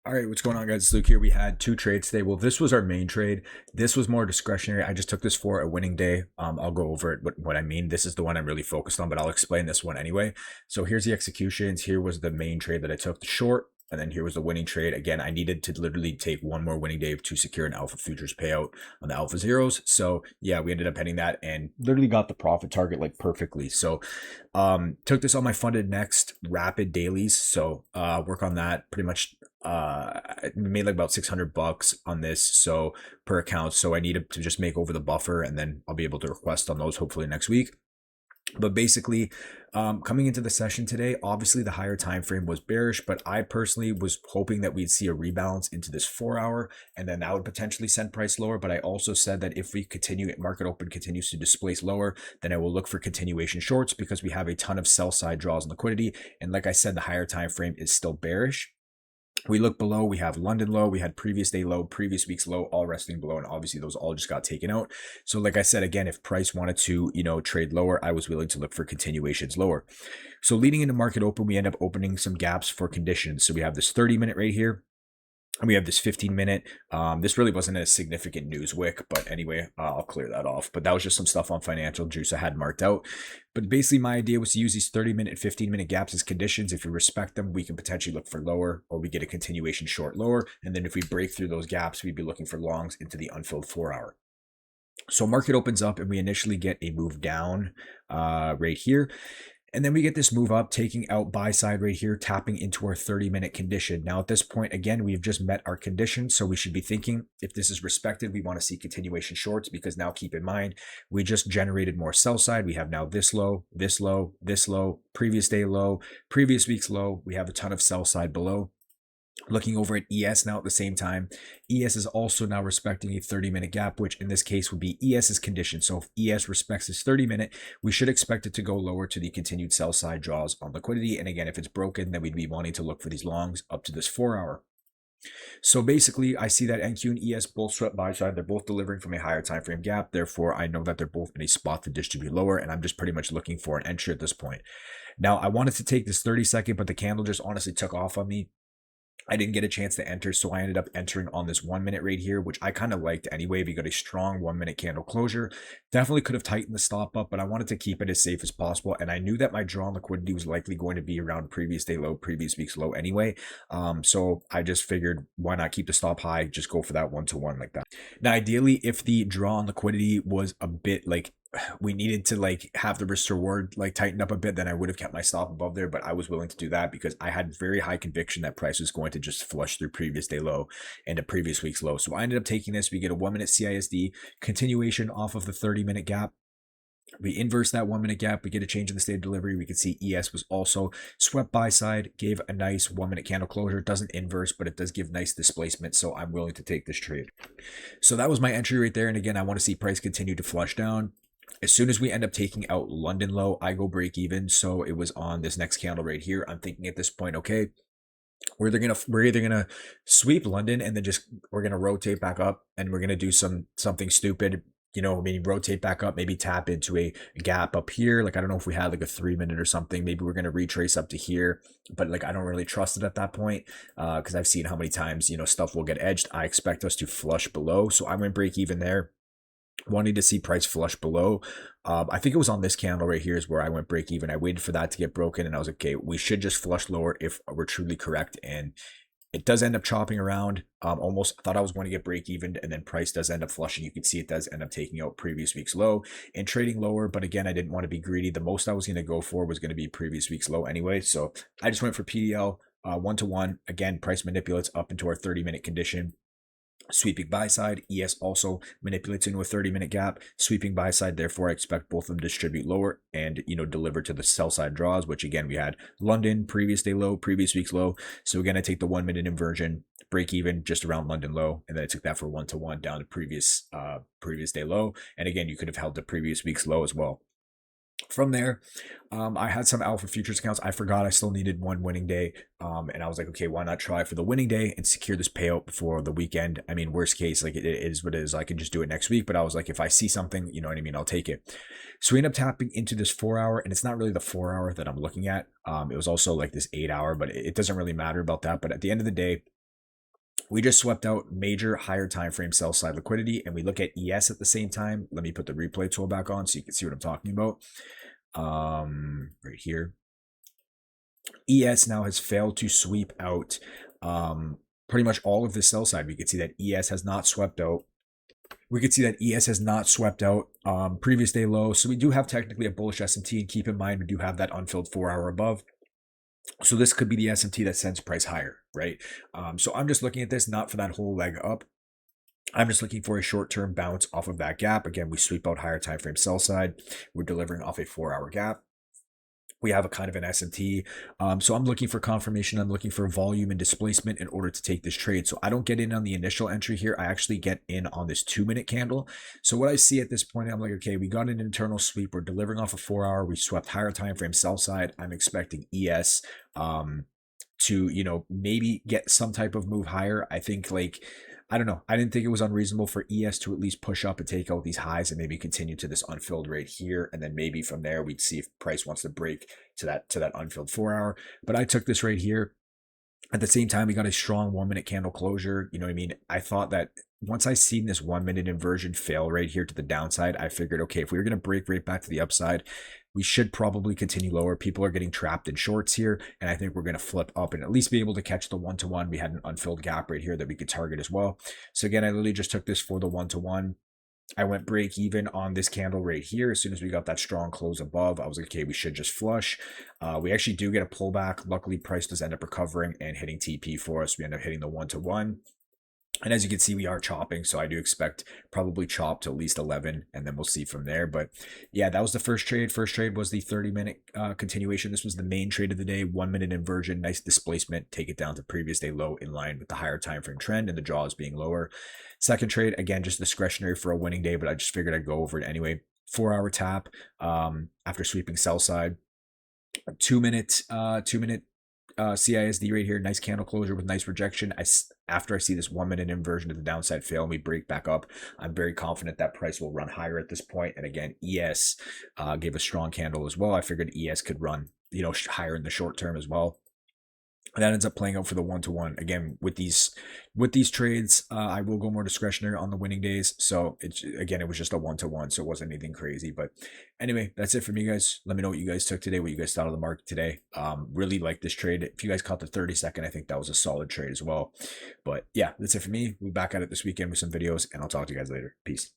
All right, what's going on, guys? It's Luke here. We had two trades today. Well, this was our main trade. This was more discretionary. I just took this for a winning day. I'll go over it, what I mean. This is the one I'm really focused on, but I'll explain this one anyway. So here's the executions. Here was the main trade that I took, the short, and then here was the winning trade. Again, I needed to literally take one more winning day to secure an alpha futures payout on the alpha zeros. So yeah, we ended up hitting that and literally got the profit target like perfectly. So took this on my funded next rapid dailies. So work on that pretty much. I made like about 600 bucks on this, so per account. So I needed to just make over the buffer, and then I'll be able to request on those hopefully next week. But basically, coming into the session today, obviously the higher time frame was bearish, but I personally was hoping that we'd see a rebalance into this 4 hour, and then that would potentially send price lower. But I also said that if we continue, market open continues to displace lower, then I will look for continuation shorts because we have a ton of sell side draws and liquidity. And like I said, the higher time frame is still bearish. We look below, we have London low, we had previous day low, previous week's low, all resting below, and obviously those all just got taken out. So like I said, again, if price wanted to, trade lower, I was willing to look for continuations lower. So leading into market open, we end up opening some gaps for conditions. So we have this 30-minute right here, and we have this 15-minute. This really wasn't a significant news wick, but anyway, I'll clear that off. But that was just some stuff on financial juice I had marked out. But basically, my idea was to use these 30-minute, 15-minute gaps as conditions. If we respect them, we can potentially look for lower, or we get a continuation short lower. And then if we break through those gaps, we'd be looking for longs into the unfilled 4 hour. So market opens up and we initially get a move down right here. And then we get this move up, taking out buy side right here, tapping into our 30-minute condition. Now at this point, again, we've just met our condition. So we should be thinking if this is respected, we want to see continuation shorts, because now keep in mind, we just generated more sell side. We have now this low, this low, this low, previous day low, previous week's low. We have a ton of sell side below. Looking over at ES now at the same time, ES is also now respecting a 30-minute gap, which in this case would be ES's condition. So if ES respects this 30-minute, we should expect it to go lower to the continued sell side draws on liquidity. And again, if it's broken, then we'd be wanting to look for these longs up to this 4 hour. So basically, I see that NQ and ES both swept buy side. They're both delivering from a higher time frame gap. Therefore, I know that they're both in a spot to distribute lower, and I'm just pretty much looking for an entry at this point. Now, I wanted to take this 30-second, but the candle just honestly took off on me. I didn't get a chance to enter, so I ended up entering on this 1 minute right here, which I kind of liked anyway. If you got a strong 1 minute candle closure, definitely could have tightened the stop up, but I wanted to keep it as safe as possible. And I knew that my draw on liquidity was likely going to be around previous day low, previous week's low anyway. So I just figured, why not keep the stop high, just go for that 1-to-1 like that. Now, ideally, if the draw on liquidity was a bit like we needed to like have the risk reward like tightened up a bit, then I would have kept my stop above there, but I was willing to do that because I had very high conviction that price was going to just flush through previous day low and a previous week's low. So I ended up taking this. We get a 1 minute CISD continuation off of the 30-minute gap. We inverse that 1 minute gap. We get a change in the state of delivery. We can see ES was also swept buy side, gave a nice 1 minute candle closure. It doesn't inverse, but it does give nice displacement. So I'm willing to take this trade. So that was my entry right there. And again, I want to see price continue to flush down. As soon as we end up taking out London low, I go break even. So it was on this next candle right here. I'm thinking at this point, okay, we're either gonna sweep London and then we're gonna rotate back up and we're gonna do something stupid. Maybe rotate back up, maybe tap into a gap up here. Like, I don't know if we had like a 3 minute or something. Maybe we're going to retrace up to here, but like, I don't really trust it at that point because I've seen how many times, stuff will get edged. I expect us to flush below. So I'm going to break even there, wanting to see price flush below. I think it was on this candle right here is where I went break even. I waited for that to get broken and I was like, okay, we should just flush lower if we're truly correct. And it does end up chopping around. Almost thought I was going to get break even, and then price does end up flushing. You can see it does end up taking out previous week's low and trading lower. But again, I didn't want to be greedy. The most I was going to go for was going to be previous week's low anyway. So I just went for PDL 1-to-1. Again, price manipulates up into our 30-minute condition. Sweeping buy side, ES also manipulates into a 30-minute gap, sweeping buy side. Therefore, I expect both of them to distribute lower and, deliver to the sell side draws, which again, we had London, previous day low, previous week's low. So again, I take the 1 minute inversion, break even just around London low. And then I took that for 1-to-1 down to previous day low. And again, you could have held the previous week's low as well. From there, I had some alpha futures accounts. I forgot I still needed one winning day. And I was like, okay, why not try for the winning day and secure this payout before the weekend? I mean, worst case, like it is what it is. I can just do it next week. But I was like, if I see something, you know what I mean, I'll take it. So we end up tapping into this 4 hour, and it's not really the 4 hour that I'm looking at. It was also like this 8 hour, but it doesn't really matter about that. But at the end of the day, We just swept out major higher time frame sell side liquidity, and we look at ES at the same time. Let me put the replay tool back on so you can see what I'm talking about. Right here. ES now has failed to sweep out pretty much all of the sell side. We can see that ES has not swept out. We can see that ES has not swept out previous day low. So we do have technically a bullish SMT, and keep in mind we do have that unfilled 4-hour above. So this could be the SMT that sends price higher, right? So I'm just looking at this not for that whole leg up. I'm just looking for a short-term bounce off of that gap. Again, we sweep out higher time frame sell side. We're delivering off a 4-hour gap. We have a kind of an SMT. So I'm looking for confirmation. I'm looking for volume and displacement in order to take this trade. So I don't get in on the initial entry here. I actually get in on this 2-minute candle. So what I see at this point, I'm like, okay, we got an internal sweep. We're delivering off a 4-hour. We swept higher time frame sell side. I'm expecting ES to, you know, maybe get some type of move higher. I think, like, I don't know. I didn't think it was unreasonable for ES to at least push up and take out these highs and maybe continue to this unfilled right here. And then maybe from there, we'd see if price wants to break to that unfilled 4-hour. But I took this right here. At the same time, we got a strong 1-minute candle closure. You know what I mean? I thought that once I seen this 1-minute inversion fail right here to the downside, I figured, okay, if we were going to break right back to the upside, we should probably continue lower. People are getting trapped in shorts here, and I think we're going to flip up and at least be able to catch the 1-to-1. We had an unfilled gap right here that we could target as well. So again, I literally just took this for the 1-to-1. I went break even on this candle right here. As soon as we got that strong close above, I was like, okay, we should just flush. We actually do get a pullback. Luckily, price does end up recovering and hitting TP for us. We end up hitting the 1-to-1. And as you can see, we are chopping, so I do expect probably chop to at least 11, and then we'll see from there. But yeah, that was the first trade. First trade was the 30-minute continuation. This was the main trade of the day, 1-minute inversion, nice displacement, take it down to previous day low in line with the higher time frame trend and the draws being lower. Second trade, again, just discretionary for a winning day, but I just figured I'd go over it anyway. 4-hour tap after sweeping sell side. 2-minute CISD right here, nice candle closure with nice rejection. After I see this 1-minute inversion to the downside fail and we break back up, I'm very confident that price will run higher at this point. And again, ES gave a strong candle as well. I figured ES could run, you know, higher in the short term as well. And that ends up playing out for the 1-to-1. Again, with these trades, I will go more discretionary on the winning days. So it was just a 1-to-1, so it wasn't anything crazy. But anyway, that's it from you guys. Let me know what you guys took today, what you guys thought of the market today. Really like this trade. If you guys caught the 30-second, I think that was a solid trade as well. But yeah, that's it for me. We'll be back at it this weekend with some videos, and I'll talk to you guys later. Peace.